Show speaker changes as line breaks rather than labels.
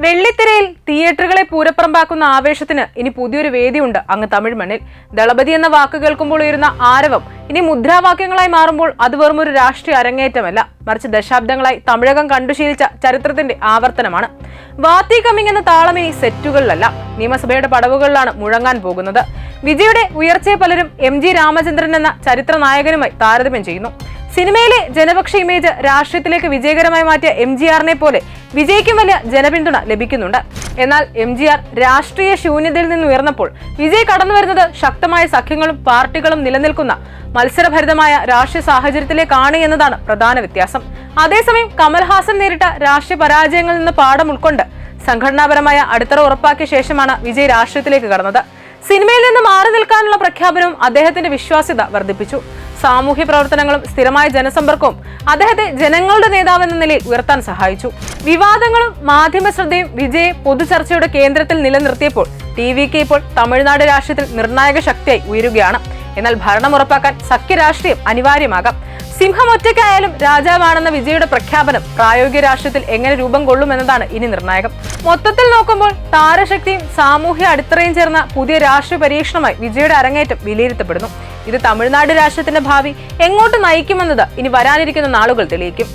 വെള്ളിത്തിരയിൽ തിയേറ്ററുകളെ പൂരപ്പറമ്പാക്കുന്ന ആവേശത്തിന് ഇനി പുതിയൊരു വേദിയുണ്ട് അങ്ങ് തമിഴ് മണ്ണിൽ. ദളപതി എന്ന വാക്ക് കേൾക്കുമ്പോൾ ഉയരുന്ന ആരവം ഇനി മുദ്രാവാക്യങ്ങളായി മാറുമ്പോൾ അത് വെറും ഒരു രാഷ്ട്രീയ അരങ്ങേറ്റമല്ല, മറിച്ച് ദശാബ്ദങ്ങളായി തമിഴകം കണ്ടുശീലിച്ച ചരിത്രത്തിന്റെ ആവർത്തനമാണ്. വാത്തി കമ്മിങ് എന്ന താളം ഇനി സെറ്റുകളിലല്ല, നിയമസഭയുടെ പടവുകളിലാണ് മുഴങ്ങാൻ പോകുന്നത്. വിജയുടെ ഉയർച്ചയെ പലരും MG രാമചന്ദ്രൻ എന്ന ചരിത്ര നായകനുമായി താരതമ്യം ചെയ്യുന്നു. സിനിമയിലെ ജനപക്ഷ ഇമേജ് രാഷ്ട്രീയത്തിലേക്ക് വിജയകരമായി മാറ്റിയ MGRനെ പോലെ വിജയ്ക്കും വലിയ ജനപിന്തുണ ലഭിക്കുന്നുണ്ട്. എന്നാൽ MGR രാഷ്ട്രീയ ശൂന്യതയിൽ നിന്ന് ഉയർന്നപ്പോൾ വിജയ് കടന്നു വരുന്നത് ശക്തമായ സഖ്യങ്ങളും പാർട്ടികളും നിലനിൽക്കുന്ന മത്സരഭരിതമായ രാഷ്ട്രീയ സാഹചര്യത്തിലേക്കാണ് എന്നതാണ് പ്രധാന വ്യത്യാസം. അതേസമയം കമൽഹാസൻ നേരിട്ട രാഷ്ട്രീയ പരാജയങ്ങളിൽ നിന്ന് പാഠം ഉൾക്കൊണ്ട് സംഘടനാപരമായ അടിത്തറ ഉറപ്പാക്കിയ ശേഷമാണ് വിജയ് രാഷ്ട്രീയത്തിലേക്ക് കടന്നത്. സിനിമയിൽ നിന്ന് മാറി നിൽക്കാനുള്ള പ്രഖ്യാപനവും അദ്ദേഹത്തിന്റെ വിശ്വാസ്യത വർദ്ധിപ്പിച്ചു. സാമൂഹ്യ പ്രവർത്തനങ്ങളും സ്ഥിരമായ ജനസമ്പർക്കവും അദ്ദേഹത്തെ ജനങ്ങളുടെ നേതാവെന്ന നിലയിൽ ഉയർത്താൻ സഹായിച്ചു. വിവാദങ്ങളും മാധ്യമ ശ്രദ്ധയും വിജയെ പൊതുചർച്ചയുടെ കേന്ദ്രത്തിൽ നിലനിർത്തിയപ്പോൾ TVK ഇപ്പോൾ തമിഴ്നാട് രാഷ്ട്രീയത്തിൽ നിർണായക ശക്തിയായി ഉയരുകയാണ്. എന്നാൽ ഭരണം ഉറപ്പാക്കാൻ സഖ്യരാഷ്ട്രീയം അനിവാര്യമാകാം. സിംഹം ഒറ്റയ്ക്കായാലും രാജാവാണെന്ന വിജയുടെ പ്രഖ്യാപനം പ്രായോഗിക രാഷ്ട്രീയത്തിൽ എങ്ങനെ രൂപം കൊള്ളുമെന്നതാണ് ഇനി നിർണായകം. മൊത്തത്തിൽ നോക്കുമ്പോൾ താരശക്തിയും സാമൂഹ്യ അടിത്തറയും ചേർന്ന പുതിയ രാഷ്ട്രീയ പരീക്ഷണമായി വിജയുടെ അരങ്ങേറ്റം വിലയിരുത്തപ്പെടുന്നു. ഇത് തമിഴ്നാട് രാഷ്ട്രീയത്തിന്റെ ഭാവി എങ്ങോട്ട് നയിക്കുമെന്നത് ഇനി വരാനിരിക്കുന്ന നാളുകൾ തെളിയിക്കും.